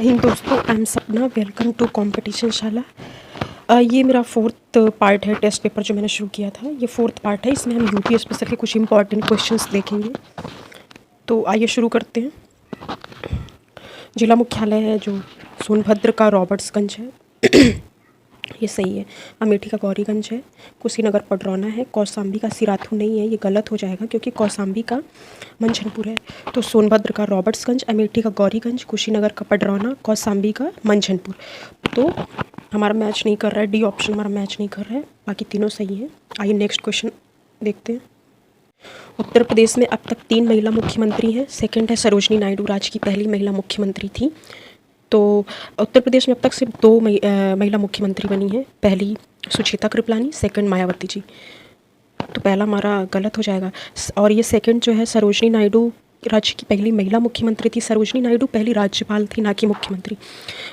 हिंद दोस्तों, I am सपना। Welcome to competition शाला। ये मेरा 4th पार्ट है टेस्ट पेपर जो मैंने शुरू किया था। ये 4th पार्ट है। इसमें हम यूपीएससी के कुछ इंपॉर्टेंट क्वेश्चंस देखेंगे। तो आइए शुरू करते हैं। जिला मुख्यालय है जो सोनभद्र का रॉबर्ट्सगंज है। ये सही है। अमेठी का गौरीगंज है। कुशीनगर पडरौना है। कौशाम्बी का सिराथू नहीं है, ये गलत हो जाएगा क्योंकि कौशाम्बी का मंझनपुर है। तो सोनभद्र का रॉबर्ट्सगंज, अमेठी का गौरीगंज, कुशीनगर का पडरौना, कौशाम्बी का मंझनपुर। तो हमारा मैच नहीं कर रहा है, डी ऑप्शन हमारा मैच नहीं कर रहा है, बाकी तीनों सही है। आइए नेक्स्ट क्वेश्चन देखते हैं। उत्तर प्रदेश में अब तक 3 महिला मुख्यमंत्री हैं। सेकंड है सरोजनी नायडू, राज्य की पहली महिला मुख्यमंत्री थी। तो उत्तर प्रदेश में अब तक सिर्फ 2 महिला मुख्यमंत्री बनी हैं। पहली सुचेता कृपलानी, सेकंड मायावती जी। तो पहला हमारा गलत हो जाएगा। और ये सेकंड जो है सरोजनी नायडू, राज्य की पहली महिला मुख्यमंत्री थी। सरोजनी नायडू पहली राज्यपाल थी, ना कि मुख्यमंत्री।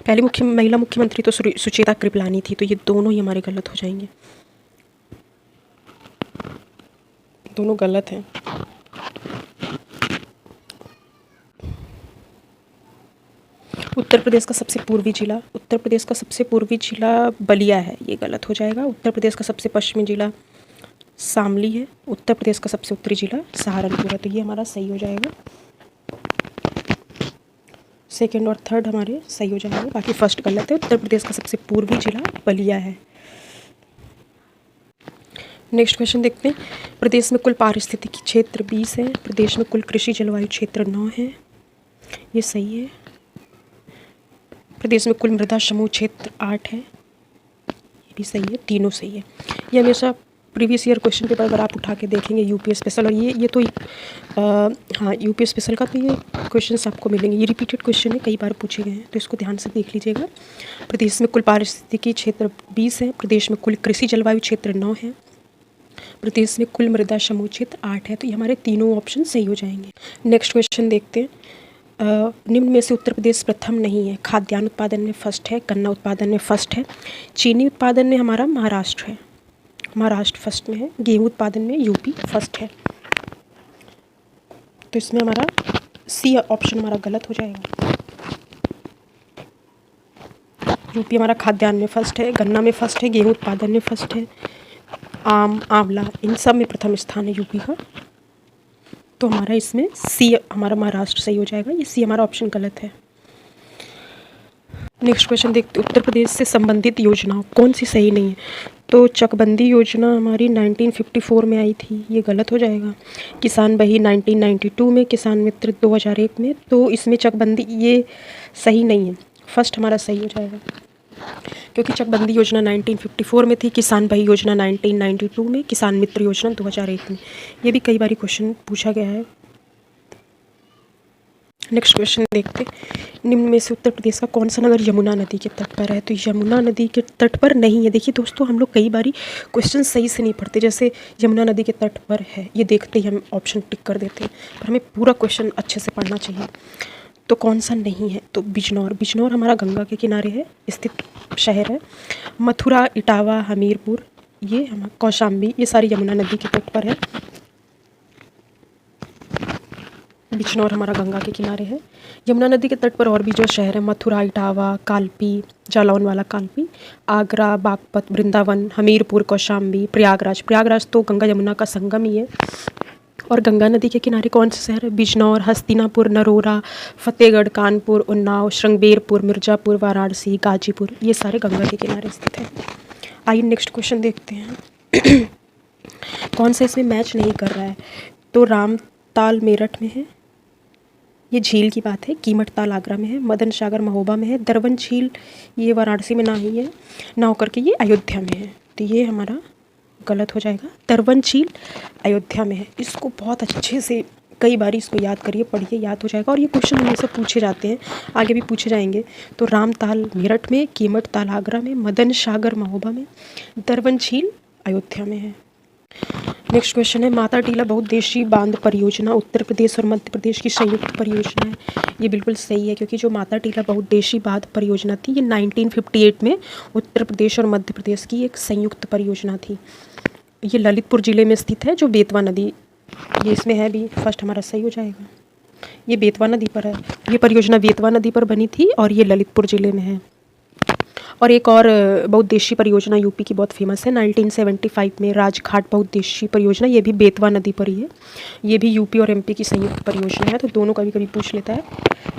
पहली महिला मुख्यमंत्री तो सुचेता कृपलानी थी। तो ये दोनों ही हमारे गलत हो जाएंगे, दोनों गलत हैं। उत्तर प्रदेश का सबसे पूर्वी जिला, उत्तर प्रदेश का सबसे पूर्वी जिला बलिया है, ये गलत हो जाएगा। उत्तर प्रदेश का सबसे पश्चिमी जिला शामली है। उत्तर प्रदेश का सबसे उत्तरी जिला सहारनपुर है। तो ये हमारा सही हो जाएगा। सेकंड और थर्ड हमारे सही हो जाएंगे, बाकी फर्स्ट गलत है। उत्तर प्रदेश का सबसे पूर्वी जिला बलिया है। नेक्स्ट क्वेश्चन देखते हैं। प्रदेश में कुल पारिस्थितिकी क्षेत्र 20 है। प्रदेश में कुल कृषि जलवायु क्षेत्र 9 है, ये सही है। प्रदेश में कुल मृदा समूह क्षेत्र 8 है, ये भी सही है, तीनों सही है। ये हमेशा प्रीवियस ईयर क्वेश्चन पेपर अगर आप उठा के देखेंगे यूपी स्पेशल, और ये तो हाँ यूपी स्पेशल का तो ये क्वेश्चंस आपको मिलेंगे। ये रिपीटेड क्वेश्चन है, कई बार पूछे गए हैं, तो इसको ध्यान से देख लीजिएगा। प्रदेश में कुल पारिस्थितिकी क्षेत्र 20 है। प्रदेश में कुल कृषि जलवायु क्षेत्र 9 है। प्रदेश में कुल मृदा समूह क्षेत्र 8 है। तो ये हमारे तीनों ऑप्शन सही हो जाएंगे। नेक्स्ट क्वेश्चन देखते हैं। निम्न में से उत्तर प्रदेश प्रथम नहीं है। खाद्यान्न उत्पादन में फर्स्ट है, गन्ना उत्पादन में फर्स्ट है, चीनी उत्पादन में हमारा महाराष्ट्र है, महाराष्ट्र फर्स्ट में है, गेहूं उत्पादन में यूपी फर्स्ट है। तो इसमें हमारा सी ऑप्शन हमारा गलत हो जाएगा। यूपी हमारा खाद्यान्न में फर्स्ट है, गन्ना में फर्स्ट है, गेहूं उत्पादन में फर्स्ट है, आम, आंवला, इन सब में प्रथम स्थान है यूपी का। तो हमारा इसमें सी हमारा महाराष्ट्र सही हो जाएगा। ये सी हमारा ऑप्शन गलत है। नेक्स्ट क्वेश्चन देखते। उत्तर प्रदेश से संबंधित योजनाओं कौन सी सही नहीं है। तो चकबंदी योजना हमारी 1954 में आई थी, ये गलत हो जाएगा। किसान बही 1992 में, किसान मित्र 2001 में। तो इसमें चकबंदी ये सही नहीं है, फर्स्ट हमारा सही हो जाएगा, क्योंकि चकबंदी योजना 1954 में थी, किसान भाई योजना 1992 में, किसान मित्र योजना 2001 में। ये भी कई बार क्वेश्चन पूछा गया है। नेक्स्ट क्वेश्चन देखते। निम्न में से उत्तर प्रदेश का कौन सा नगर यमुना नदी के तट पर है। तो यमुना नदी के तट पर नहीं है। देखिए दोस्तों, हम लोग कई बार क्वेश्चन सही से नहीं पढ़ते। जैसे यमुना नदी के तट पर है, ये देखते ही हम ऑप्शन टिक कर देते हैं, पर हमें पूरा क्वेश्चन अच्छे से पढ़ना चाहिए। तो कौन सा नहीं है। तो बिजनौर, बिजनौर हमारा गंगा के किनारे है स्थित शहर है। मथुरा, इटावा, हमीरपुर, ये हमारा कौशाम्बी, ये सारी यमुना नदी के तट पर है। बिजनौर हमारा गंगा के किनारे है। यमुना नदी के तट पर और भी जो शहर है, मथुरा, इटावा, कालपी, जालौन वाला कालपी, आगरा, बागपत, वृंदावन, हमीरपुर, कौशाम्बी, प्रयागराज। प्रयागराज तो गंगा यमुना का संगम ही है। और गंगा नदी के किनारे कौन से शहर है। बिजनौर, हस्तिनापुर, नरोरा, फतेहगढ़, कानपुर, उन्नाव, श्रृंगेरपुर, मिर्ज़ापुर, वाराणसी, गाजीपुर, ये सारे गंगा के किनारे स्थित हैं। आइए नेक्स्ट क्वेश्चन देखते हैं। कौन सा इसमें मैच नहीं कर रहा है। तो रामताल मेरठ में है, ये झील की बात है। कीमत ताल आगरा में है, मदन सागर महोबा में है, दरवन झील ये वाराणसी में ना ही है, ना होकर के ये अयोध्या में है। तो ये हमारा गलत हो जाएगा। दरवन झील अयोध्या में है। इसको बहुत अच्छे से कई बार इसको याद करिए, पढ़िए, याद हो जाएगा। और ये क्वेश्चन हमेशा पूछे जाते हैं, आगे भी पूछे जाएंगे। तो रामताल मेरठ में, कीमत ताल आगरा में, मदन सागर महोबा में, दरवन झील अयोध्या में है। नेक्स्ट क्वेश्चन है। माता टीला बहुउद्देशीय बांध परियोजना उत्तर प्रदेश और मध्य प्रदेश की संयुक्त परियोजना है। ये बिल्कुल सही है, क्योंकि जो माता टीला बहुउद्देशीय बांध परियोजना थी, ये 1958 में उत्तर प्रदेश और मध्य प्रदेश की एक संयुक्त परियोजना थी। ये ललितपुर ज़िले में स्थित है, जो बेतवा नदी ये इसमें है भी। फर्स्ट हमारा सही हो जाएगा। ये बेतवा नदी पर है। ये परियोजना बेतवा नदी पर बनी थी और ये ललितपुर ज़िले में है। और एक और बहुउद्देशीय परियोजना यूपी की बहुत फेमस है 1975 में, राजघाट बहुउद्देशीय परियोजना, ये भी बेतवा नदी पर ही है। ये भी यूपी और एमपी की संयुक्त परियोजना है, तो दोनों कभी कभी पूछ लेता है।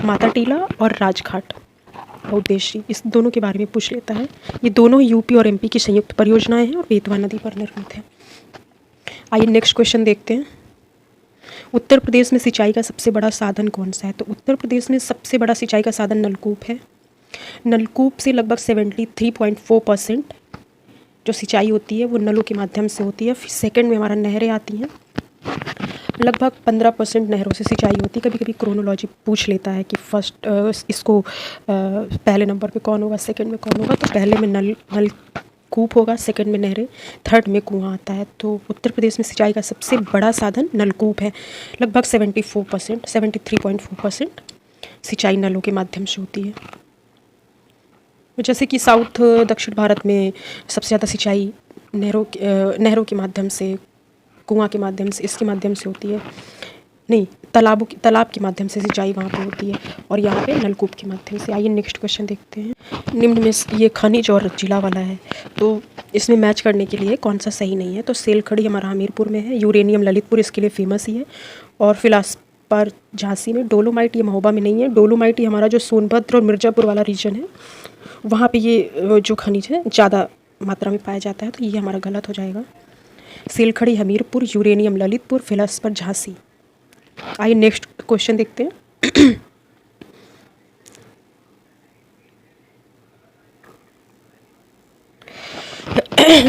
माता टीला और राजघाट बहुउद्देशीय, इस दोनों के बारे में पूछ लेता है। ये दोनों यूपी और एमपी की संयुक्त परियोजनाएं हैं और बेतवा नदी पर निर्मित है। आइए नेक्स्ट क्वेश्चन देखते हैं। उत्तर प्रदेश में सिंचाई का सबसे बड़ा साधन कौन सा है? तो उत्तर प्रदेश में सबसे बड़ा सिंचाई का साधन नलकूप है। नलकूप से लगभग 73.4% जो सिंचाई होती है वो नलों के माध्यम से होती है। फिर सेकंड में हमारा नहरें आती हैं, लगभग 15% नहरों से सिंचाई होती है। कभी कभी क्रोनोलॉजी पूछ लेता है कि फर्स्ट इसको पहले नंबर पे कौन होगा, सेकंड में कौन होगा। तो पहले में नलकूप होगा, सेकंड में नहरें, थर्ड में कुआं आता है। तो उत्तर प्रदेश में सिंचाई का सबसे बड़ा साधन नलकूप है। लगभग 73.4% सिंचाई नलों के माध्यम से होती है। जैसे कि साउथ दक्षिण भारत में सबसे ज़्यादा सिंचाई नहरों के माध्यम से, कुआं के माध्यम से, इसके माध्यम से होती है, नहीं तालाब के माध्यम से सिंचाई वहाँ पे होती है, और यहाँ पे नलकूप के माध्यम से। आइए नेक्स्ट क्वेश्चन देखते हैं। निम्न में ये खनिज और जिला वाला है, तो इसमें मैच करने के लिए कौन सा सही नहीं है? तो सेलखड़ी हमारा हमीरपुर में है, यूरेनियम ललितपुर इसके लिए फेमस ही है, और फिलास्पर झांसी में, डोलोमाइट ये महोबा में नहीं है। डोलोमाइट ये हमारा जो सोनभद्र और मिर्ज़ापुर वाला रीजन है वहाँ पे ये जो खनिज है ज़्यादा मात्रा में पाया जाता है, तो ये हमारा गलत हो जाएगा। सेलखड़ी हमीरपुर, यूरेनियम ललितपुर, फिलास्पर झांसी। आइए नेक्स्ट क्वेश्चन देखते हैं।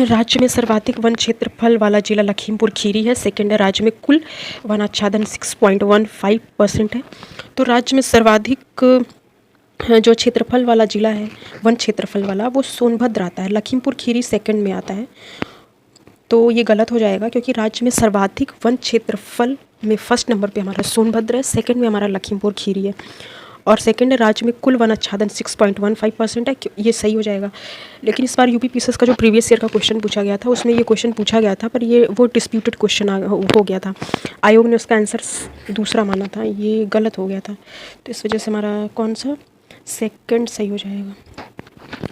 राज्य में सर्वाधिक वन क्षेत्रफल वाला जिला लखीमपुर खीरी है। सेकेंड है, राज्य में कुल वनाच्छादन 6.15% है। तो राज्य में सर्वाधिक जो क्षेत्रफल वाला जिला है, वन क्षेत्रफल वाला, वो सोनभद्र आता है। लखीमपुर खीरी सेकंड में आता है, तो ये गलत हो जाएगा, क्योंकि राज्य में सर्वाधिक वन क्षेत्रफल में फर्स्ट नंबर पे हमारा सोनभद्र है, सेकंड में हमारा लखीमपुर खीरी है, और सेकंड है राज्य में कुल वन आच्छादन 6.15% है। ये सही हो जाएगा। लेकिन इस बार यूपी पीसीएस का जो प्रीवियस ईयर का क्वेश्चन पूछा गया था उसमें ये क्वेश्चन पूछा गया था, पर ये वो डिस्प्यूटेड क्वेश्चन हो गया था। आयोग ने उसका आंसर दूसरा माना था, ये गलत हो गया था, तो इस वजह से हमारा कौन सा सेकंड सही हो जाएगा।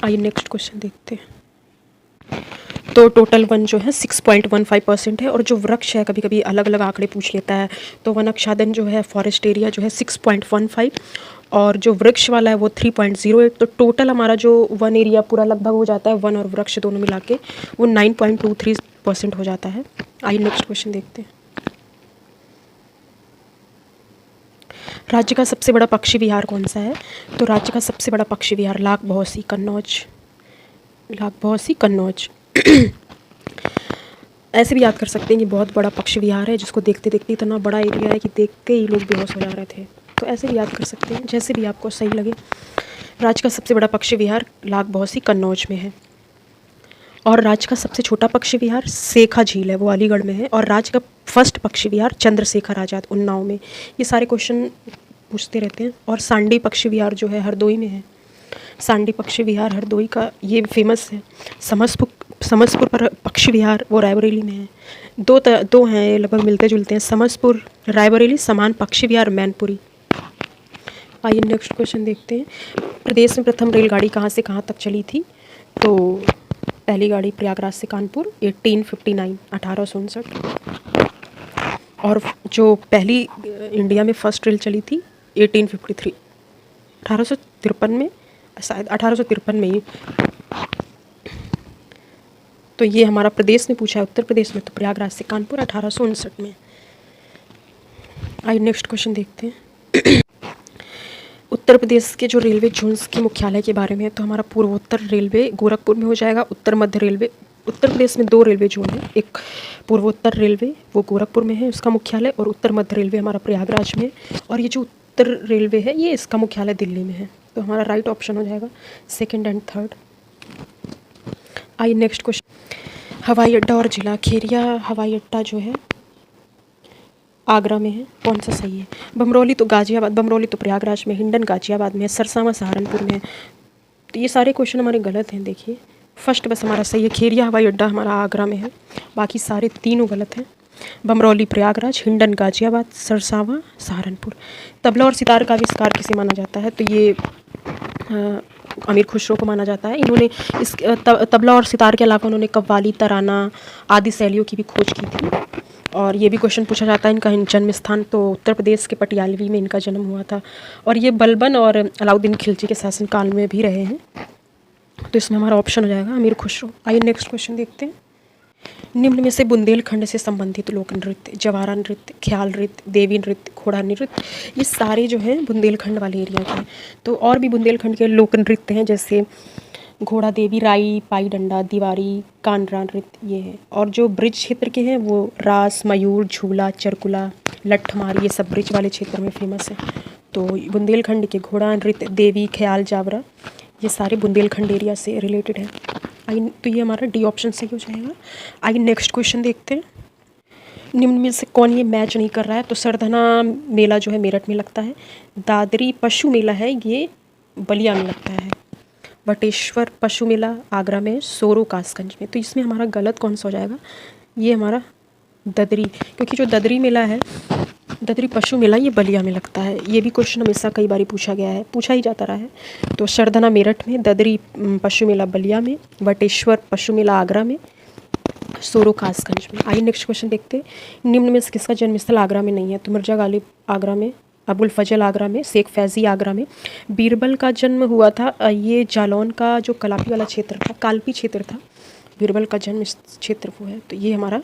आइए नेक्स्ट क्वेश्चन देखते हैं। तो टोटल वन जो है 6.15% है, और जो वृक्ष है कभी कभी अलग अलग आंकड़े पूछ लेता है, तो वन आच्छादन जो है फॉरेस्ट एरिया जो है 6.15, और जो वृक्ष वाला है वो 3.08। तो टोटल हमारा जो वन एरिया पूरा लगभग हो जाता है, वन और वृक्ष दोनों मिला के, वो 9.23% हो जाता है। आइए नेक्स्ट क्वेश्चन देखते हैं। राज्य का सबसे बड़ा पक्षी विहार कौन सा है? तो राज्य का सबसे बड़ा पक्षी विहार लाख बहौसी कन्नौज। ऐसे भी याद कर सकते हैं कि बहुत बड़ा पक्षी विहार है, जिसको देखते देखते इतना बड़ा एरिया है कि देख के ही लोग बेहोश हो जा रहे थे। तो ऐसे भी याद कर सकते हैं, जैसे भी आपको सही लगे। राज्य का सबसे बड़ा पक्षी विहार लाख बहौसी कन्नौज में है, और राज्य का सबसे छोटा पक्षी विहार सेखा झील है, वो अलीगढ़ में है, और राज्य का फर्स्ट पक्षी विहार चंद्रशेखर आज़ाद उन्नाव में। ये सारे क्वेश्चन पूछते रहते हैं। और सांडी पक्षी विहार जो है हरदोई में है। सांडी पक्षी विहार हरदोई का ये फेमस है। समसपुर पर पक्षी विहार वो रायबरेली में है। दो हैं लगभग मिलते जुलते हैं, समसपुर रायबरेली, समान पक्षी विहार मैनपुरी। आइए नेक्स्ट क्वेश्चन देखते हैं। प्रदेश में प्रथम रेलगाड़ी कहाँ से कहाँ तक चली थी? तो पहली गाड़ी प्रयागराज से कानपुर 1859। और जो पहली इंडिया में फर्स्ट रेल चली थी 1853, 1853 में, शायद 1853 में ही। तो ये हमारा प्रदेश में पूछा है, उत्तर प्रदेश में, तो प्रयागराज से कानपुर 1859 में। आइए नेक्स्ट क्वेश्चन देखते हैं। उत्तर प्रदेश के जो रेलवे जोन्स के मुख्यालय के बारे में, तो हमारा पूर्वोत्तर रेलवे गोरखपुर में हो जाएगा। उत्तर मध्य रेलवे, उत्तर प्रदेश में 2 रेलवे जोन है, एक पूर्वोत्तर रेलवे वो गोरखपुर में है उसका मुख्यालय, और उत्तर मध्य रेलवे हमारा प्रयागराज में, और ये जो उत्तर रेलवे है ये इसका मुख्यालय दिल्ली में है। तो हमारा राइट ऑप्शन हो जाएगा सेकेंड एंड थर्ड। आइए नेक्स्ट क्वेश्चन। हवाई अड्डा और जिला। खेरिया हवाई अड्डा जो है आगरा में है, कौन सा सही है? बमरौली तो गाजियाबाद, बमरौली तो प्रयागराज में, हिंडन गाजियाबाद में है, सरसावा सहारनपुर में है। तो ये सारे क्वेश्चन हमारे गलत हैं। देखिए फर्स्ट बस हमारा सही है, खेरिया हवाई अड्डा हमारा आगरा में है, बाकी सारे तीनों गलत हैं। बमरौली प्रयागराज, हिंडन गाजियाबाद, सरसावा सहारनपुर। तबला और सितार का आविष्कार किसे माना जाता है? तो ये अमीर खुसरो को माना जाता है। इन्होंने इस तबला और सितार के अलावा उन्होंने कव्वाली, तराना आदि शैलियों की भी खोज की थी। और ये भी क्वेश्चन पूछा जाता है इनका जन्म स्थान तो उत्तर प्रदेश के पटियालवी में इनका जन्म हुआ था। और ये बलबन और अलाउद्दीन खिलजी के शासनकाल में भी रहे हैं। तो इसमें हमारा ऑप्शन हो जाएगा अमीर खुसरो। आइए नेक्स्ट क्वेश्चन देखते हैं। निम्न में से बुंदेलखंड से संबंधित लोक नृत्य, जवारा नृत्य, ख्याल नृत्य, देवी नृत्य, घोड़ा नृत्य, ये सारे जो हैं बुंदेलखंड वाले एरिया के हैं। तो और भी बुंदेलखंड के लोक नृत्य हैं जैसे घोड़ा देवी, राई, पाई डंडा, दीवारी, कानरा नृत्य, ये है। और जो ब्रिज क्षेत्र के हैं वो रास, मयूर, झूला, चरकुला, लट्ठमार, ये सब ब्रिज वाले क्षेत्र में फेमस है। तो बुंदेलखंड के घोड़ा नृत्य, देवी, ख्याल, जावरा, ये सारे बुंदेलखंड एरिया से रिलेटेड है। आइए तो ये हमारा डी ऑप्शन सही हो जाएगा। आइए नेक्स्ट क्वेश्चन देखते हैं। निम्न में से कौन ये मैच नहीं कर रहा है? तो सरधना मेला जो है मेरठ में लगता है। दादरी पशु मेला है ये बलिया में लगता है। बटेश्वर पशु मेला आगरा में, सोरो कासगंज में। तो इसमें हमारा गलत कौन सा हो जाएगा? ये हमारा ददरी, क्योंकि जो ददरी मेला है, ददरी पशु मेला, ये बलिया में लगता है। ये भी क्वेश्चन हमेशा कई बार पूछा गया है, पूछा ही जाता रहा है। तो सरधना मेरठ में, ददरी पशु मेला बलिया में, बटेश्वर पशु मेला आगरा में, सोरो कासगंज में। आइए नेक्स्ट क्वेश्चन देखते हैं। निम्न में से किसका जन्मस्थल आगरा में नहीं है? तो मिर्जा गालिब आगरा में, अबुल फजल आगरा में, शेख फैज़ी आगरा में। बीरबल का जन्म हुआ था ये जालौन का जो कलापी वाला क्षेत्र था, कालपी क्षेत्र था, बीरबल का जन्म क्षेत्र वो है। तो ये हमारा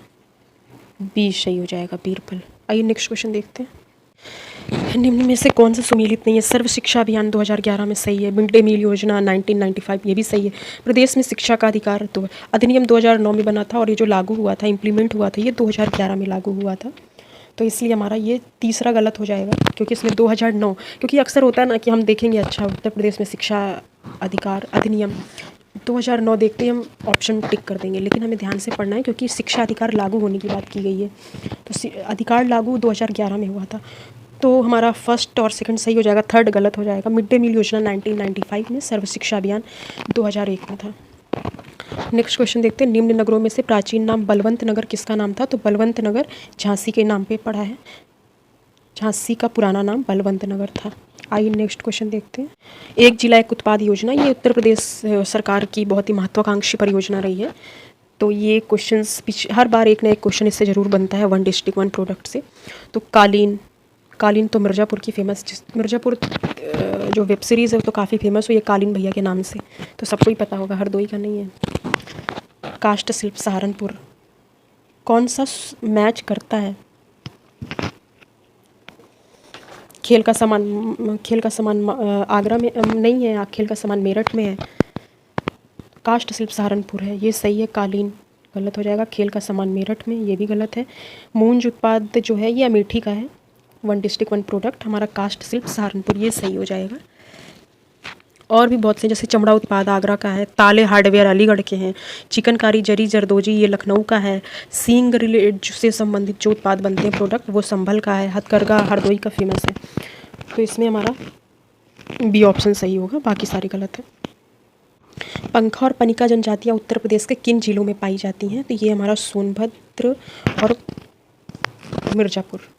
बी सही हो जाएगा, बीरबल। आइए नेक्स्ट क्वेश्चन देखते हैं। निम्न में से कौन सा सुमेलित नहीं है? सर्व शिक्षा अभियान 2011 में सही है। मिड डे मील योजना 1995 ये भी सही है। प्रदेश में शिक्षा का अधिकार तो अधिनियम 2009 में बना था और ये जो लागू हुआ था, इम्प्लीमेंट हुआ था, ये 2011 में लागू हुआ था। तो इसलिए हमारा ये तीसरा गलत हो जाएगा, क्योंकि इसमें 2009, क्योंकि अक्सर होता है ना कि हम देखेंगे अच्छा उत्तर प्रदेश में शिक्षा अधिकार अधिनियम 2009 देखते ही हम ऑप्शन टिक कर देंगे, लेकिन हमें ध्यान से पढ़ना है क्योंकि शिक्षा अधिकार लागू होने की बात की गई है। तो अधिकार लागू 2011 में हुआ था। तो हमारा फर्स्ट और सेकंड सही हो जाएगा, थर्ड गलत हो जाएगा। मिड डे मील योजना 1995 में, सर्व शिक्षा अभियान 2001 में था। नेक्स्ट क्वेश्चन देखते हैं। निम्न नगरों में से प्राचीन नाम बलवंत नगर किसका नाम था? तो बलवंत नगर झांसी के नाम पे पड़ा है। झांसी का पुराना नाम बलवंत नगर था। आइए नेक्स्ट क्वेश्चन देखते हैं। एक जिला एक उत्पाद योजना, ये उत्तर प्रदेश सरकार की बहुत ही महत्वाकांक्षी परियोजना रही है। तो ये क्वेश्चंस हर बार एक ना एक क्वेश्चन इससे ज़रूर बनता है, वन डिस्ट्रिक्ट वन प्रोडक्ट से। तो कालीन तो मिर्ज़ापुर की फेमस, मिर्ज़ापुर जो वेब सीरीज़ है वो तो काफ़ी फेमस हुई है कालीन भैया के नाम से, तो सबको ही पता होगा, हरदोई का नहीं है। काष्ठ शिल्प सहारनपुर कौन सा मैच करता है? खेल का सामान आगरा में नहीं है, खेल का सामान मेरठ में है। काष्ठ शिल्प सहारनपुर है, ये सही है। कालीन गलत हो जाएगा। खेल का सामान मेरठ में, ये भी गलत है। मूंज उत्पाद जो है ये अमेठी का है। वन डिस्ट्रिक्ट वन प्रोडक्ट हमारा काष्ठ शिल्प सहारनपुर, ये सही हो जाएगा। और भी बहुत से जैसे चमड़ा उत्पाद आगरा का है। ताले हार्डवेयर अलीगढ़ के हैं। चिकनकारी जरी जरदोजी ये लखनऊ का है। सींग रिलेटेड से संबंधित जो उत्पाद बनते हैं प्रोडक्ट वो संभल का है। हथकरघा हरदोई का फेमस है। तो इसमें हमारा बी ऑप्शन सही होगा, बाकी सारे गलत है। पंखा और पनिका जनजातियाँ उत्तर प्रदेश के किन जिलों में पाई जाती हैं? तो ये हमारा सोनभद्र और मिर्ज़ापुर।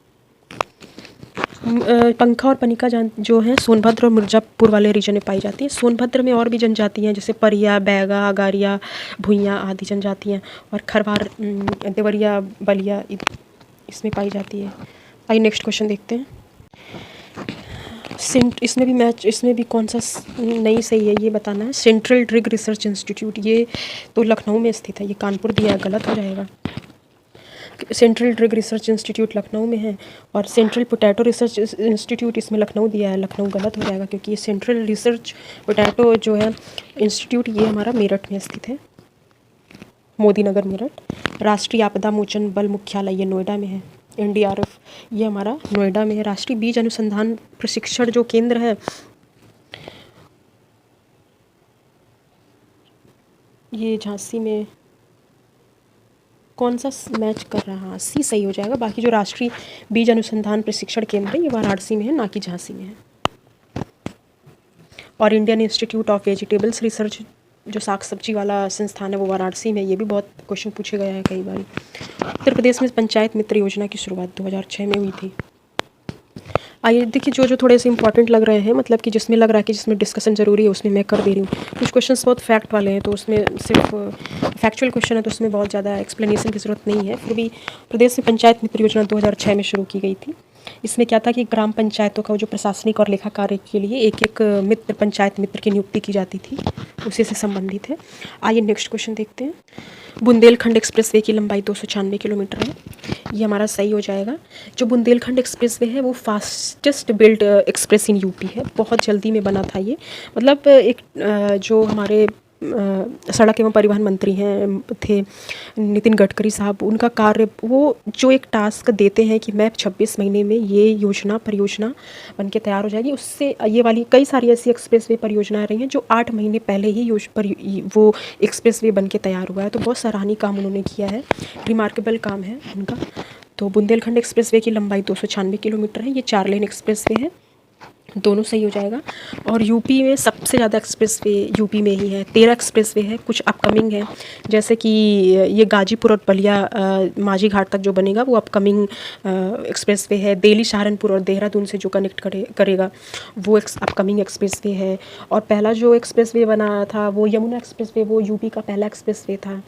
पंखा और पनिका जो है सोनभद्र और मिर्ज़ापुर वाले रीजन में पाई जाती है। सोनभद्र में और भी जनजातियाँ जैसे परिया, बैगा, अगारिया, भुइयाँ आदि जनजातियाँ, और खरवार, देवरिया, बलिया इसमें पाई जाती है। आइए नेक्स्ट क्वेश्चन देखते हैं। इसमें भी कौन सा नहीं सही है ये बताना है। सेंट्रल ड्रग रिसर्च इंस्टीट्यूट ये तो लखनऊ में स्थित है, ये कानपुर दिया है, गलत हो जाएगा। Central drug research institute Lucknow में है, और सेंट्रल पोटैटो रिसर्च इंस्टीट्यूट इसमें लखनऊ दिया है, लखनऊ गलत हो जाएगा क्योंकि ये सेंट्रल रिसर्च पोटैटो जो है इंस्टीट्यूट ये हमारा मेरठ में स्थित है, मोदी नगर मेरठ। राष्ट्रीय आपदा मोचन बल मुख्यालय ये नोएडा में है। NDRF ये हमारा नोएडा में है। राष्ट्रीय बीज अनुसंधान प्रशिक्षण जो केंद्र है ये झांसी में। कौन सा मैच कर रहा है? सी सही हो जाएगा। बाकी जो राष्ट्रीय बीज अनुसंधान प्रशिक्षण केंद्र है ये वाराणसी में है, ना कि झांसी में है। और Indian institute of vegetables research जो साग सब्जी वाला संस्थान है वो वाराणसी में, ये भी बहुत क्वेश्चन पूछे गया है कई बार। उत्तर प्रदेश में पंचायत मित्र योजना की शुरुआत 2006 में हुई थी। आइए देखिए, जो थोड़े से इंपॉर्टेंट लग रहे हैं, मतलब कि जिसमें लग रहा है कि जिसमें डिस्कशन ज़रूरी है उसमें मैं कर दे रही हूँ। कुछ क्वेश्चंस बहुत फैक्ट वाले हैं तो उसमें सिर्फ फैक्चुअल क्वेश्चन है तो उसमें बहुत ज़्यादा एक्सप्लेनेशन की ज़रूरत नहीं है। फिर भी प्रदेश में पंचायत मित्र योजना 2006 में शुरू की गई थी। इसमें क्या था कि ग्राम पंचायतों का जो प्रशासनिक और लेखा कार्य के लिए एक एक मित्र, पंचायत मित्र की नियुक्ति की जाती थी, उसी से संबंधित है। आइए नेक्स्ट क्वेश्चन देखते हैं। बुंदेलखंड एक्सप्रेसवे की लंबाई 296 किलोमीटर है, ये हमारा सही हो जाएगा। जो बुंदेलखंड एक्सप्रेसवे है वो fastest build express in UP है, बहुत जल्दी में बना था ये। मतलब एक जो हमारे सड़क एवं परिवहन मंत्री हैं थे नितिन गडकरी साहब, उनका कार्य, वो जो एक टास्क देते हैं कि मैं 26 महीने में ये परियोजना बन के तैयार हो जाएगी, उससे ये वाली कई सारी ऐसी एक्सप्रेसवे परियोजनाएं रही हैं जो 8 महीने पहले ही वो एक्सप्रेसवे बन के तैयार हुआ है। तो बहुत सराहनीय काम उन्होंने किया है, रिमार्केबल काम है उनका। तो बुंदेलखंड एक्सप्रेसवे की लंबाई 296 किलोमीटर है, ये 4 लेन एक्सप्रेसवे है, दोनों सही हो जाएगा। और यूपी में सबसे ज़्यादा एक्सप्रेसवे यूपी में ही है, 13 एक्सप्रेसवे है, कुछ अपकमिंग है, जैसे कि ये गाजीपुर और बलिया माझी घाट तक जो बनेगा वो अपकमिंग एक्सप्रेसवे है। दिल्ली सहारनपुर और देहरादून से जो कनेक्ट करेगा वो अपकमिंग एक्सप्रेसवे है। और पहला जो एक्सप्रेसवे बना था वो यमुना एक्सप्रेसवे, वो यूपी का पहला एक्सप्रेसवे था।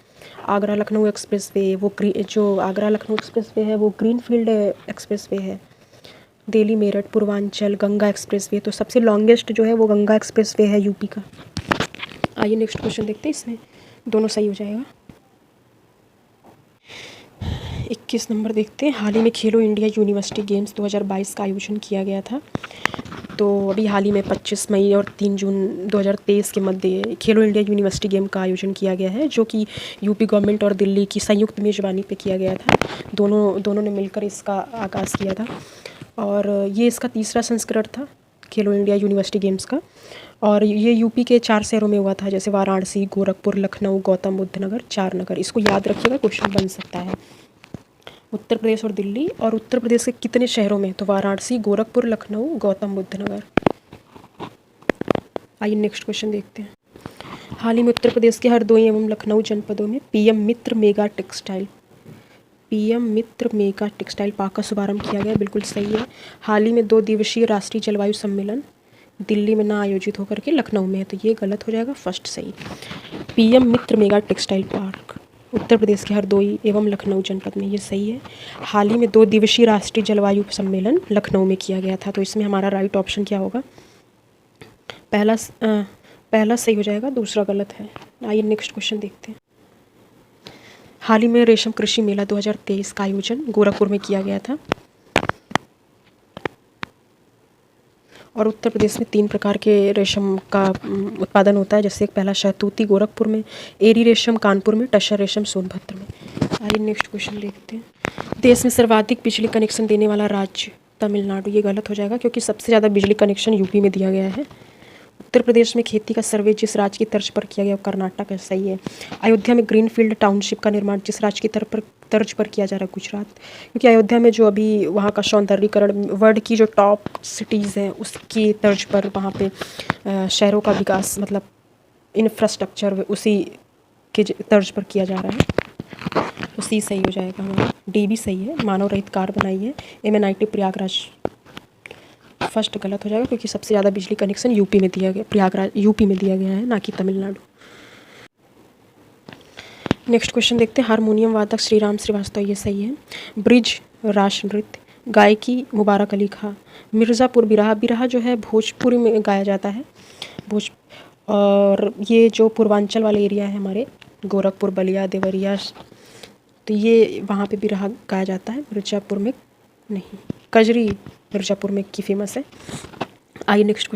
आगरा लखनऊ एक्सप्रेसवे, वो जो आगरा लखनऊ एक्सप्रेसवे है वो ग्रीनफील्ड एक्सप्रेसवे है। दिल्ली मेरठ पूर्वांचल गंगा एक्सप्रेसवे, तो सबसे लॉन्गेस्ट जो है वो गंगा एक्सप्रेसवे है यूपी का। आइए नेक्स्ट क्वेश्चन देखते हैं, इसमें दोनों सही हो जाएगा। 21 नंबर देखते हैं। हाल ही में खेलो इंडिया यूनिवर्सिटी गेम्स 2022 का आयोजन किया गया था। तो अभी हाल ही में 25 मई और 3 जून 2023 के मध्य खेलो इंडिया यूनिवर्सिटी गेम का आयोजन किया गया है, जो कि यूपी गवर्नमेंट और दिल्ली की संयुक्त मेज़बानी पे किया गया था। दोनों ने मिलकर इसका आगाज़ किया था और ये इसका तीसरा संस्करण था खेलो इंडिया यूनिवर्सिटी गेम्स का। और ये यूपी के 4 शहरों में हुआ था, जैसे वाराणसी, गोरखपुर, लखनऊ, गौतम बुद्ध नगर, 4 नगर। इसको याद रखिएगा, क्वेश्चन बन सकता है। उत्तर प्रदेश और दिल्ली, और उत्तर प्रदेश के कितने शहरों में, तो वाराणसी, गोरखपुर, लखनऊ, गौतम बुद्ध नगर। आइए नेक्स्ट क्वेश्चन देखते हैं। हाल ही में उत्तर प्रदेश के हरदोई एवं लखनऊ जनपदों में पीएम मित्र मेगा टेक्सटाइल पार्क का शुभारंभ किया गया, बिल्कुल सही है। हाल ही में 2 दिवसीय राष्ट्रीय जलवायु सम्मेलन दिल्ली में ना आयोजित होकर के लखनऊ में है, तो ये गलत हो जाएगा, फर्स्ट सही। पीएम मित्र mega textile park Uttar Pradesh के हरदोई एवं लखनऊ जनपद में, ये सही है। हाल ही में 2 दिवसीय राष्ट्रीय जलवायु सम्मेलन लखनऊ में किया गया था, तो इसमें हमारा राइट ऑप्शन क्या होगा, पहला सही हो जाएगा, दूसरा गलत है। आइए नेक्स्ट क्वेश्चन देखते हैं। हाल ही में रेशम कृषि मेला 2023 का आयोजन गोरखपुर में किया गया था। और उत्तर प्रदेश में 3 प्रकार के रेशम का उत्पादन होता है, जैसे एक पहला शहतूती गोरखपुर में, एरी रेशम कानपुर में, टसर रेशम सोनभद्र में। आइए नेक्स्ट क्वेश्चन देखते हैं। देश में सर्वाधिक बिजली कनेक्शन देने वाला राज्य तमिलनाडु, ये गलत हो जाएगा क्योंकि सबसे ज़्यादा बिजली कनेक्शन यूपी में दिया गया है। उत्तर प्रदेश में खेती का सर्वे जिस राज्य की तर्ज पर किया गया वो कर्नाटक है, सही है। अयोध्या में ग्रीनफील्ड टाउनशिप का निर्माण जिस राज्य की तर्ज पर किया जा रहा है, गुजरात, क्योंकि अयोध्या में जो अभी वहाँ का सौंदर्यीकरण वर्ल्ड की जो टॉप सिटीज़ हैं उसकी तर्ज पर वहाँ पे शहरों का विकास, मतलब इंफ्रास्ट्रक्चर उसी के तर्ज पर किया जा रहा है, तो सी सही हो जाएगा हमारा। डी भी सही है, मानव रहित कार बनाई है MNIT प्रयागराज, फर्स्ट गलत हो जाएगा क्योंकि सबसे ज़्यादा बिजली कनेक्शन यूपी में दिया गया, प्रयागराज यूपी में दिया गया है, ना कि तमिलनाडु। नेक्स्ट क्वेश्चन देखते हैं। हारमोनियम वादक श्रीराम श्रीवास्तव, ये सही है। ब्रिज रास नृत्य, गायकी मुबारक अली खां, मिर्ज़ापुर बिरहा जो है भोजपुरी में गाया जाता है, और ये जो पूर्वांचल वाले एरिया है हमारे गोरखपुर, बलिया, देवरिया, तो ये वहाँ पे बिरहा गाया जाता है, मिर्ज़ापुर में नहीं। कजरी मिर्ज़ापुर में की फेमस है। आइए नेक्स्ट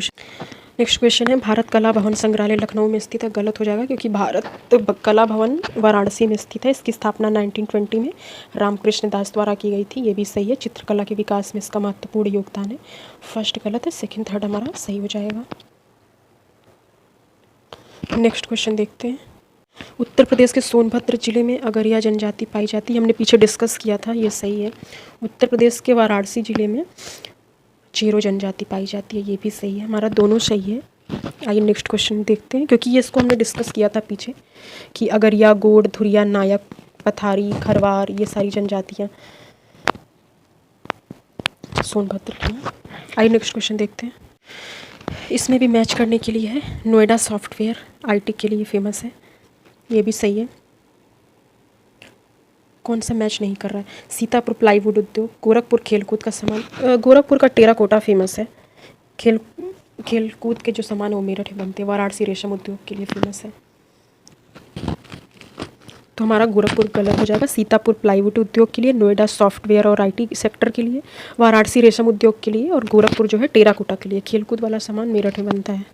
क्वेश्चन है। भारत कला भवन संग्रहालय लखनऊ में स्थित है, गलत हो जाएगा क्योंकि भारत कला भवन वाराणसी में स्थित है। इसकी स्थापना 1920 में रामकृष्ण दास द्वारा की गई थी, ये भी सही है। चित्रकला के विकास में इसका महत्वपूर्ण योगदान है, फर्स्ट गलत है, सेकंड थर्ड हमारा सही हो जाएगा। नेक्स्ट क्वेश्चन देखते हैं। उत्तर प्रदेश के सोनभद्र जिले में अगरिया जनजाति पाई जाती है, हमने पीछे डिस्कस किया था, ये सही है। उत्तर प्रदेश के वाराणसी जिले में चेरो जनजाति पाई जाती है, ये भी सही है, हमारा दोनों सही है। आइए नेक्स्ट क्वेश्चन देखते हैं, क्योंकि ये इसको हमने डिस्कस किया था पीछे कि अगरिया, गोंड, धुरिया, नायक, पथारी, खरवार, ये सारी जनजातियाँ सोनभद्र की हैं। आइए नेक्स्ट क्वेश्चन देखते हैं। इसमें भी मैच करने के लिए है। नोएडा सॉफ्टवेयर आईटी के लिए फेमस है, ये भी सही है। कौन सा मैच नहीं कर रहा है? सीतापुर प्लाईवुड उद्योग, गोरखपुर खेलकूद का सामान, गोरखपुर का टेराकोटा फेमस है। खेलकूद के जो सामान वो मेरठ में बनते हैं। वाराणसी रेशम उद्योग के लिए फेमस है, तो हमारा गोरखपुर गलत हो जाएगा। सीतापुर प्लाईवुड उद्योग के लिए, नोएडा सॉफ्टवेयर और आईटी सेक्टर के लिए, वाराणसी रेशम उद्योग के लिए, और गोरखपुर जो है टेराकोटा के लिए। खेलकूद वाला सामान मेरठ में बनता है।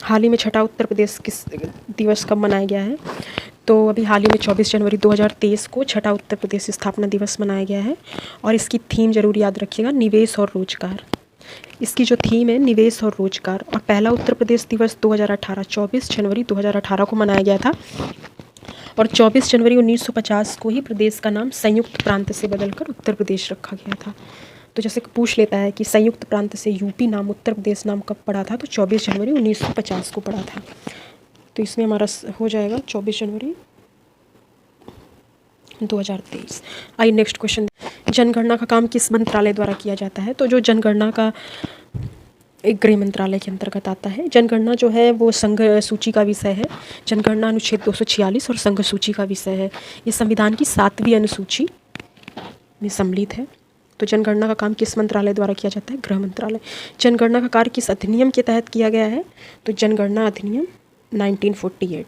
हाल ही में छठा उत्तर प्रदेश किस दिवस कब मनाया गया है? तो अभी हाल ही में 24 जनवरी 2023 को छठा उत्तर प्रदेश स्थापना दिवस मनाया गया है। और इसकी थीम जरूर याद रखिएगा, निवेश और रोजगार। इसकी जो थीम है निवेश और रोजगार। और पहला उत्तर प्रदेश दिवस 2018 24 जनवरी 2018 को मनाया गया था। और 24 जनवरी 1950 को ही प्रदेश का नाम संयुक्त प्रांत से बदलकर उत्तर प्रदेश रखा गया था। तो जैसे पूछ लेता है कि संयुक्त प्रांत से यूपी नाम उत्तर प्रदेश नाम कब पड़ा था, तो 24 जनवरी 1950 को पड़ा था। तो इसमें हमारा हो जाएगा 24 जनवरी 2023। आइए नेक्स्ट क्वेश्चन। जनगणना का काम किस मंत्रालय द्वारा किया जाता है? तो जो जनगणना का एक गृह मंत्रालय के अंतर्गत आता है। जनगणना जो है वो संघ सूची का विषय है। जनगणना अनुच्छेद 246 और संघ सूची का विषय है। ये संविधान की 7वीं अनुसूची में सम्मिलित है। तो जनगणना का काम किस मंत्रालय द्वारा किया जाता है? गृह मंत्रालय। जनगणना का कार्य किस अधिनियम के तहत किया गया है? तो जनगणना अधिनियम 1948।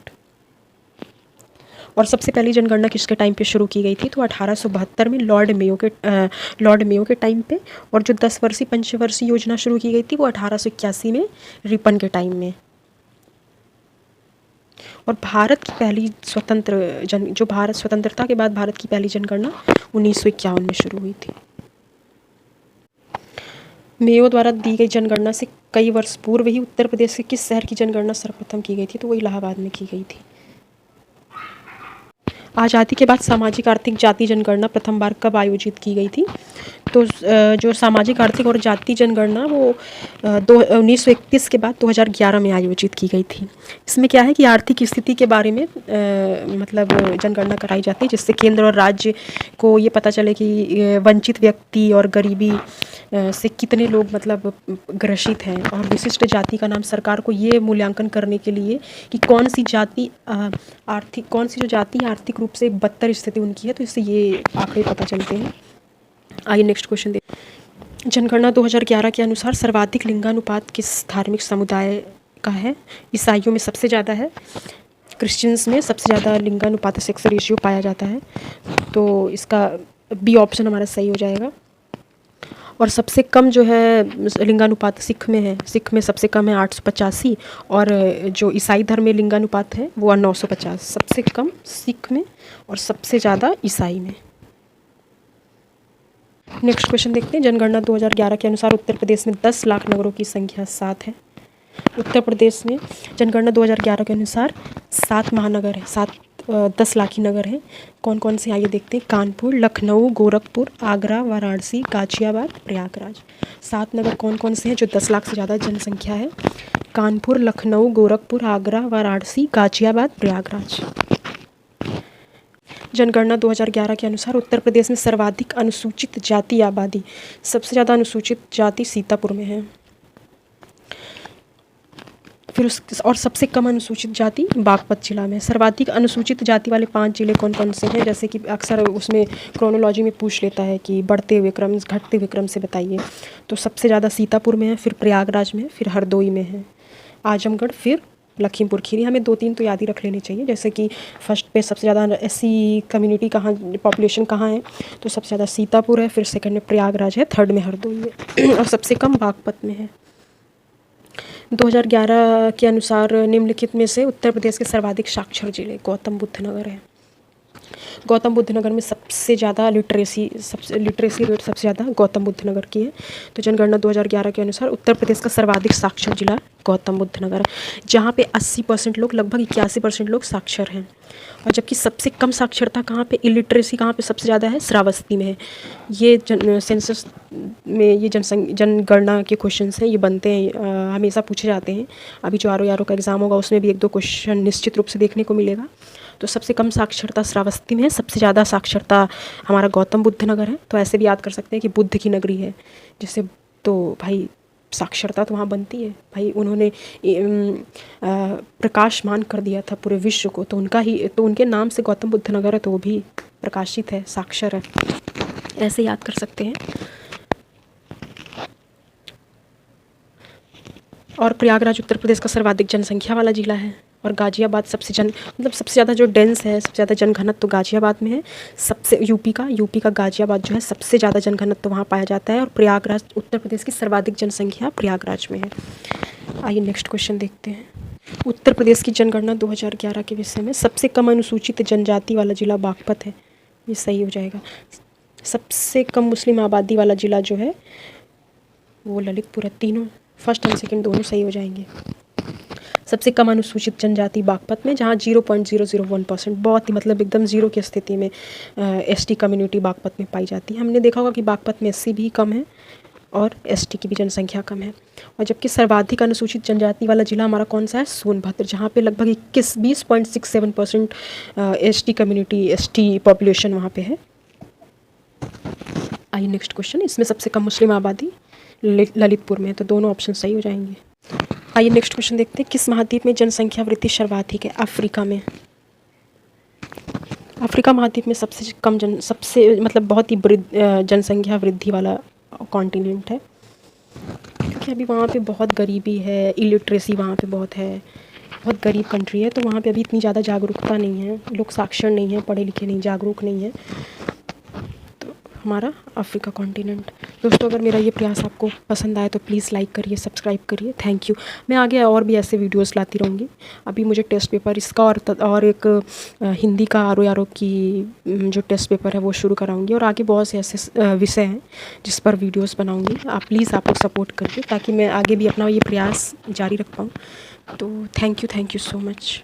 और सबसे पहली जनगणना किसके टाइम पे शुरू की गई थी? तो 1872 में लॉर्ड मेयो के टाइम पे। और जो 10 वर्षीय पंचवर्षीय योजना शुरू की गई थी वो 1881 में रिपन के टाइम में। और भारत की पहली जो भारत स्वतंत्रता के बाद भारत की पहली जनगणना 1951 में शुरू हुई थी। मेयो द्वारा दी गई जनगणना से कई वर्ष पूर्व ही उत्तर प्रदेश के किस शहर की जनगणना सर्वप्रथम की गई थी? तो वो इलाहाबाद में की गई थी। आज़ादी के बाद सामाजिक आर्थिक जाति जनगणना प्रथम बार कब आयोजित की गई थी? तो जो सामाजिक आर्थिक और जाति जनगणना वो 1931 के बाद 2011 में आयोजित की गई थी। इसमें क्या है कि आर्थिक स्थिति के बारे में मतलब जनगणना कराई जाती है, जिससे केंद्र और राज्य को ये पता चले कि वंचित व्यक्ति और गरीबी से कितने लोग मतलब ग्रसित हैं। और विशिष्ट जाति का नाम सरकार को ये मूल्यांकन करने के लिए कि कौन सी जो जाति आर्थिक रूप से बदतर स्थिति उनकी है, तो इससे ये आंकड़े पता चलते हैं। आइए नेक्स्ट क्वेश्चन देखिए। जनगणना 2011 के अनुसार सर्वाधिक लिंगानुपात किस धार्मिक समुदाय का है? ईसाइयों में सबसे ज़्यादा है। क्रिश्चियंस में सबसे ज़्यादा लिंगानुपात सेक्स रेशियो पाया जाता है। तो इसका बी ऑप्शन हमारा सही हो जाएगा। और सबसे कम जो है लिंगानुपात सिख में है। सिख में सबसे कम है 885। और जो ईसाई धर्म में लिंगानुपात है वो 950। सबसे कम सिख में और सबसे ज़्यादा ईसाई में। नेक्स्ट क्वेश्चन देखते हैं। जनगणना 2011 के अनुसार उत्तर प्रदेश में 10 लाख नगरों की संख्या 7 है। उत्तर प्रदेश में जनगणना 2011 के अनुसार 7 महानगर है, 10 लाखी नगर हैं। कौन कौन से आइए देखते हैं। कानपुर, लखनऊ, गोरखपुर, आगरा, वाराणसी, गाजियाबाद, प्रयागराज। 7 नगर कौन कौन से हैं जो 10 लाख से ज़्यादा जनसंख्या है? कानपुर, लखनऊ, गोरखपुर, आगरा, वाराणसी, गाजियाबाद, प्रयागराज। जनगणना 2011 के अनुसार उत्तर प्रदेश में सर्वाधिक अनुसूचित जाति आबादी, सबसे ज़्यादा अनुसूचित जाति सीतापुर में है। फिर और सबसे कम अनुसूचित जाति बागपत जिला में। सर्वाधिक अनुसूचित जाति वाले 5 जिले कौन कौन से हैं? जैसे कि अक्सर उसमें क्रोनोलॉजी में पूछ लेता है कि बढ़ते हुए क्रम घटते हुए क्रम से बताइए। तो सबसे ज़्यादा सीतापुर में है, फिर प्रयागराज में, फिर हरदोई में है, आजमगढ़, फिर लखीमपुर खीरी। हमें 2-3 तो याद ही रख लेने चाहिए। जैसे कि फर्स्ट पे सबसे ज़्यादा एससी कम्युनिटी कहाँ, पॉपुलेशन कहाँ है? तो सबसे ज़्यादा सीतापुर है, फिर सेकंड में प्रयागराज है, थर्ड में हरदोई है और सबसे कम बागपत में है। 2011 के अनुसार निम्नलिखित में से उत्तर प्रदेश के सर्वाधिक साक्षर जिले गौतम बुद्ध नगर है। गौतम बुद्ध नगर में सबसे ज़्यादा लिटरेसी रेट सबसे ज़्यादा गौतम बुद्ध नगर की है। तो जनगणना 2011 के अनुसार उत्तर प्रदेश का सर्वाधिक साक्षर जिला गौतम बुद्ध नगर है, जहाँ पे 80% लोग, लगभग 81% लोग साक्षर हैं। और जबकि सबसे कम साक्षरता कहाँ पे, इलिटरेसी कहाँ पे सबसे ज़्यादा है, श्रावस्ती में है। ये सेंसस में ये जनगणना के क्वेश्चंस हैं, ये बनते हैं, हमेशा पूछे जाते हैं। अभी जो आर का एग्ज़ाम होगा उसमें भी 1-2 क्वेश्चन निश्चित रूप से देखने को मिलेगा। तो सबसे कम साक्षरता श्रावस्ती में है, सबसे ज़्यादा साक्षरता हमारा गौतम बुद्ध नगर है। तो ऐसे भी याद कर सकते हैं कि बुद्ध की नगरी है, जिससे तो भाई साक्षरता तो वहाँ बनती है। भाई उन्होंने प्रकाशमान कर दिया था पूरे विश्व को, तो उनके नाम से गौतम बुद्ध नगर है, तो वो भी प्रकाशित है, साक्षर है। ऐसे याद कर सकते हैं। और प्रयागराज उत्तर प्रदेश का सर्वाधिक जनसंख्या वाला जिला है। और गाजियाबाद सबसे ज़्यादा जो डेंस है, सबसे ज़्यादा जनघनत्व तो गाजियाबाद में है। सबसे यूपी का गाजियाबाद जो है सबसे ज़्यादा जनघनत्व तो वहाँ पाया जाता है। और प्रयागराज उत्तर प्रदेश की सर्वाधिक जनसंख्या प्रयागराज में है। आइए नेक्स्ट क्वेश्चन देखते हैं। उत्तर प्रदेश की जनगणना 2011 के विषय में सबसे कम अनुसूचित जनजाति वाला जिला बागपत है, ये सही हो जाएगा। सबसे कम मुस्लिम आबादी वाला जिला जो है वो ललितपुर है। तीनों फर्स्ट एंड सेकंड दोनों सही हो जाएंगे। सबसे कम अनुसूचित जनजाति बागपत में, जहाँ 0.001%, बहुत ही मतलब एकदम जीरो की स्थिति में एसटी कम्युनिटी बागपत में पाई जाती है। हमने देखा होगा कि बागपत में एससी भी कम है और एसटी की भी जनसंख्या कम है। और जबकि सर्वाधिक अनुसूचित जनजाति वाला जिला हमारा कौन सा है, सोनभद्र, जहाँ पे लगभग 20.67% एसटी कम्युनिटी, एसटी पॉपुलेशन वहाँ पे है। आइए नेक्स्ट क्वेश्चन। इसमें सबसे कम मुस्लिम आबादी ललितपुर में है, तो दोनों ऑप्शन सही हो जाएंगे। आइए नेक्स्ट क्वेश्चन देखते हैं। किस महाद्वीप में जनसंख्या वृद्धि सर्वाधिक है? अफ्रीका में। अफ्रीका महाद्वीप में सबसे बहुत ही जनसंख्या वृद्धि वाला कॉन्टिनेंट है, क्योंकि अभी वहाँ पे बहुत गरीबी है, इलिटरेसी वहाँ पे बहुत है, बहुत गरीब कंट्री है। तो वहाँ पे अभी इतनी ज़्यादा जागरूकता नहीं है, लोग साक्षर नहीं हैं, पढ़े लिखे नहीं, जागरूक नहीं है। तो हमारा अफ्रीका कॉन्टिनेंट। दोस्तों, अगर मेरा ये प्रयास आपको पसंद आए तो प्लीज़ लाइक करिए, सब्सक्राइब करिए। Thank you. मैं आगे और भी ऐसे वीडियोस लाती रहूँगी। अभी मुझे टेस्ट पेपर इसका और एक हिंदी का आर की जो टेस्ट पेपर है वो शुरू कराऊंगी। और आगे बहुत से ऐसे विषय हैं जिस पर वीडियोस बनाऊंगी। आप लोग सपोर्ट करिए ताकि मैं आगे भी अपना ये प्रयास जारी रख पाऊँ। तो थैंक यू सो मच।